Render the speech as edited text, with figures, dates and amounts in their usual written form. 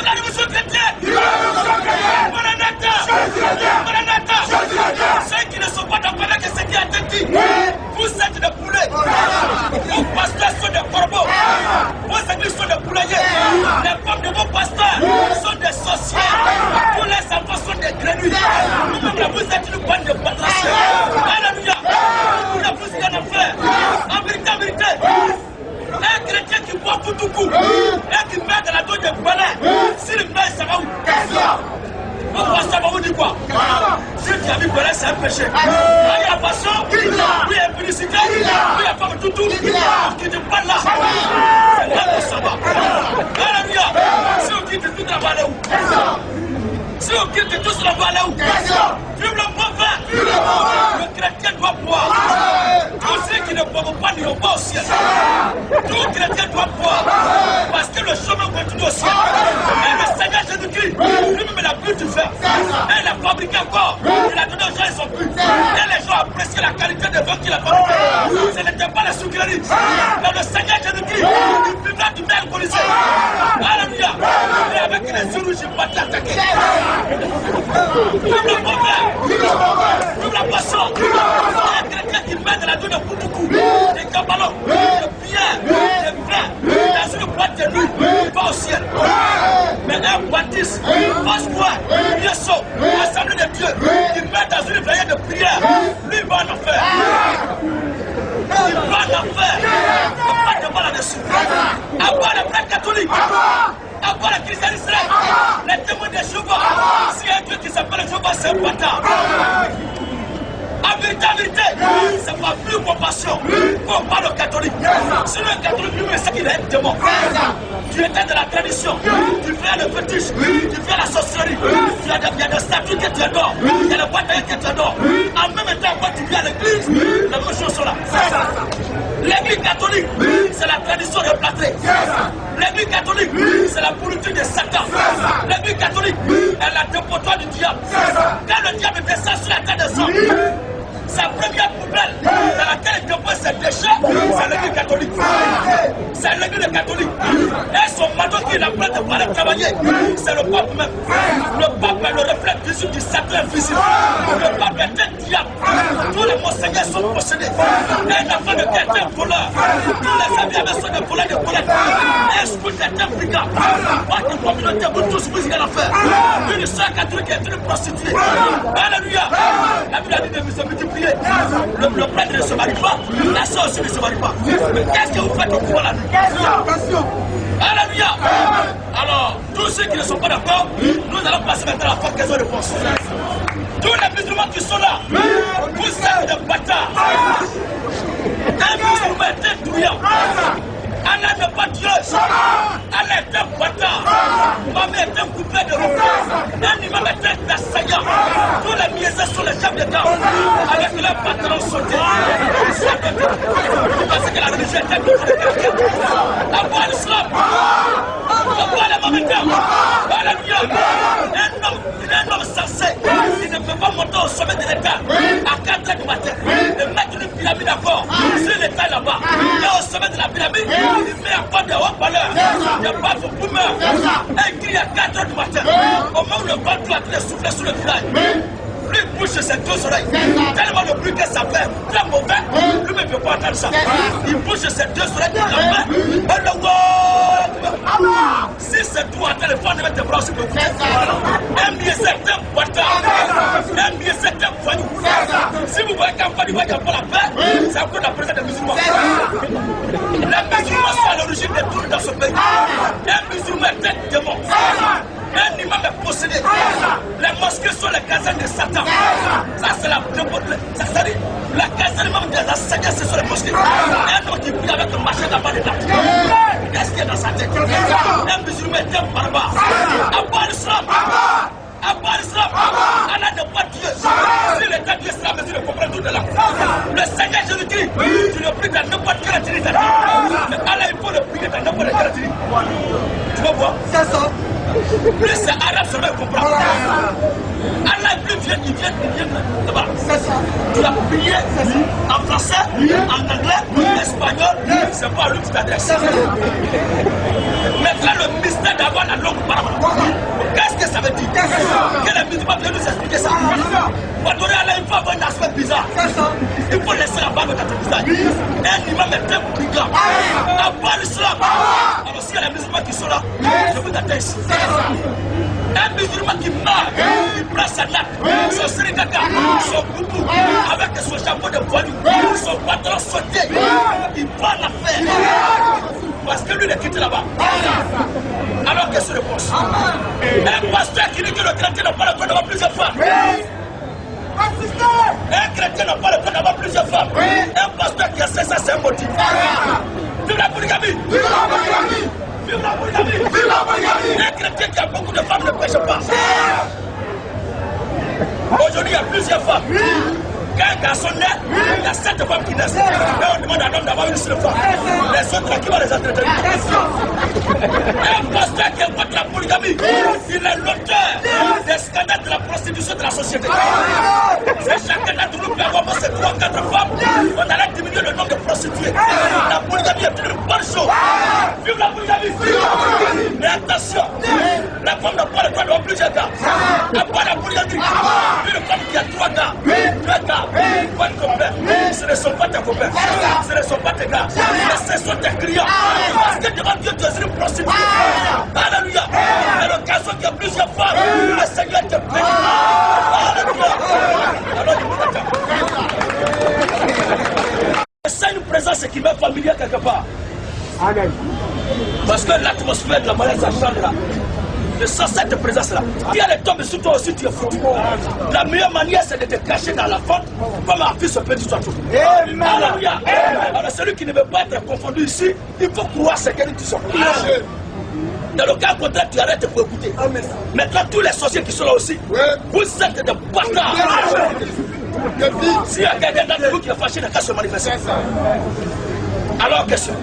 la révolution chrétienne. Maranatha. Maranatha. Ceux qui ne sont pas d'accord avec ce qui a été dit, vous êtes des poulets. Vos pasteurs sont des corbeaux. Vos églises sont des poulaillers. Les femmes de vos pasteurs sont des sorcières. Tous les enfants sont des grenouilles. Vous êtes une bande de batraciens. Alléluia. Vous ne vous rien à faire. En vérité, un chrétien qui boit tout coup et qui met de la dose de balai, s'il meurt, ça va où? Mon pasteur va vous dire quoi? Si tu as vu balai, c'est un péché. Il y a passion, oui, il y a félicité, oui, il y a femme tout, qui te parle là. C'est là que ça va. Alléluia. Si on quitte tout, la va aller où? Si on quitte tout, la va aller où? Vive le mauvais. Le chrétien doit boire. Tous ceux qui ne boivent pas n'iront pas au ciel. Tout chrétien doit boire. Parce que le chemin continue au ciel. Et le Seigneur Jésus-Christ, lui-même il a bu du vin. Et il a fabriqué encore. Il a donné aux gens, ils sont plus. Et les gens apprécient la qualité de vin qu'il a fabriqué. Ce n'était pas la sucrerie. Mais le Seigneur Jésus-Christ, il vivra du vin alcoolisé. Alléluia. Et avec les yeux rouges, il va t'attaquer. Vive le mauvais. Vive la passion. Un chrétien qui met de la donne pour beaucoup. Des cabalons, des bières, des vins, dans une boîte de nuit, va au ciel. Mais un baptiste, passe-moi, Yeso, l'assemblée de Dieu, qui met dans une veillée de prière, lui va en enfer. Il va en enfer. On va te voir là-dessus. À part les frères catholiques, à part les chrétiens d'Israël, les témoins de Jéhovah, s'il y a un Dieu qui s'appelle Jéhovah, c'est un bâtard. En vérité, c'est pas plus compassion qu'on parle aux catholiques. Si le catholique lui-même sait qu'il est un démon, tu étais de la tradition, tu fais le fétiche, tu fais la sorcellerie, il y a des statues que tu adores, il y a des boîtes que tu adores. En même temps, quand tu viens à l'église, les mêmes choses sont là. L'église catholique, c'est la tradition replâtrée. L'église catholique, c'est la politique de Satan. L'église catholique est la dépotoir du diable. Quand le diable descend sur la terre des hommes, sa première poubelle dans laquelle il dépose ses déchets, c'est l'église catholique. C'est l'église catholique. Et son manteau qu'il a plein de parler travailler, c'est le pape même. Le pape est le reflet visible du sacré invisible. Le pape est un diable. Tous les monseigneurs sont possédés. Un enfant de quelqu'un est voleur. Tous les amis sont des voleurs de voleurs. Un scout est un brigand. Votre communauté, vous tous, vous y allez faire. Une sœur catholique est une prostituée. Alléluia. La Bible a dit de se multiplier. Le prêtre ne se marie pas, la soeur aussi ne se marie pas. Mais qu'est-ce que vous faites au courant la nuit? Alléluia. Alors, tous ceux qui ne sont pas d'accord, nous allons passer maintenant à la phase questions-réponses. Tous les musulmans qui sont là, vous êtes des bâtards. Un musulman est un douillant. Allah n'est pas Dieu. Allah est un bâtard. Maman est un couplet de route. Un imam est un assaillant. Tous les miésins sont les chefs d'État. Avec leurs pantalons sautés. Parce que la religion est un peu de caractère. À voir l'islam. À voir les mamétaires. Alléluia. Un homme sensé, il ne peut pas monter au sommet de l'État à 4 h du matin et mettre une pyramide d'accord sur l'État là-bas. Et au sommet de la pyramide, il met encore des haut-parleurs, des baffes boomers, et il crie à 4 h du matin. Au moment où le vent doit être soufflé sur le village, lui bouge ses deux oreilles. Tellement le bruit que ça fait, très mauvais, lui-même ne peut pas entendre ça. Il bouge ses deux oreilles de la main, et le wow! Si c'est toi, le vent de mettre tes bras sur le cou. Un mieux c'est un bâtard. Un mieux c'est un voyou. Si vous voyez qu'en Côte d'Ivoire, il n'y a pas la paix, c'est à cause de la présence des musulmans. Les musulmans sont à l'origine des troubles dans ce pays. Un musulman est un démon. Un imam est possédé. Les mosquées sont les casernes de Satan. Ça, c'est la c'est-à-dire la caserne même des enseignants, ce sont les mosquées. Un homme qui prie avec un machin là-bas dedans. Qu'est-ce qu'il y a dans sa tête? Un musulman est un barbare. À part l'islam. À part l'islam. Allah n'est pas Dieu. Si l'État Dieu sera mesure de comprendre tout de là. Le Seigneur Jésus-Christ, tu le pries dans n'importe quelle ethnie. Mais Allah, il faut le prier dans n'importe quelle ethnie. Tu vas voir? C'est ça. Plus c'est arabe, ça va comprendre. Allah est plus vieux, il vient là-bas. C'est ça. Tu as prié en français, en anglais, en espagnol, c'est pas à lui que tu t'adresses. Maintenant, le mystère d'avoir la langue parole. Qu'est-ce que ça veut dire? Que les musulmans viennent nous expliquer ça. On va donner à là, il faut avoir un aspect bizarre. Il faut laisser la barbe dans ton visage. Un imam est un brigand. À part l'islam. Alors s'il y a les musulmans qui sont là, je vous attends ici. Un musulman qui meurt, il prend sa nappe, son sirikaka, son boubou, avec son chapeau de voyou, son pantalon sauté, il prend l'affaire. Parce que lui, il est quitté là-bas. Alors qu'est-ce que c'est réponse? Un pasteur qui dit que le chrétien n'a pas le droit d'avoir plusieurs femmes. Un chrétien n'a pas le droit d'avoir plusieurs femmes. Un pasteur qui a fait ça, c'est un motif. Vive la polygamie! Vive la polygamie! Vive la polygamie! Vive la polygamie! Un chrétien qui a beaucoup de femmes ne pêche pas. Aujourd'hui, il y a plusieurs femmes. Quand un garçon naît, il y a 7 femmes qui naissent. Et on demande à l'homme d'avoir une seule femme. Les autres, qui vont les entretenir? Un pasteur qui est contre la polygamie, il est l'auteur des scandales de la prostitution de la société. Si chacun d'entre nous peut avoir ses 3 ou 4 femmes, on allait diminuer le nombre de prostituées. La polygamie est une bonne chose. Vive la polygamie! Mais attention, la femme n'a pas le droit d'avoir plusieurs gars. À part la polygamie, une femme qui a 3 gars, 2 gars, bonne compère, ce ne sont pas tes copains, ce ne sont pas tes gars, mais ce sont tes clients. Parce que devant Dieu, tu es une prostituée. Alléluia. À l'occasion qu'il y a plusieurs femmes, le Seigneur te bénit. Alléluia. Alors, c'est une présence qui m'est familière quelque part. Amen. Parce que l'atmosphère de la maladie, ça change là. Je sens cette présence-là. Qui a les tombes sur toi aussi, tu es foutu. La meilleure manière, c'est de te cacher dans la fente, comme un fils se peut dire tout. Alléluia. Alors, celui qui ne veut pas être confondu ici, il faut croire ce qu'elle dit. Dans le cas contraire, tu arrêtes pour écouter. Maintenant, tous les sorciers qui sont là aussi, vous êtes des bâtards. S'il y a quelqu'un d'entre vous qui est fâché, il n'a qu'à se manifester. Alors, question.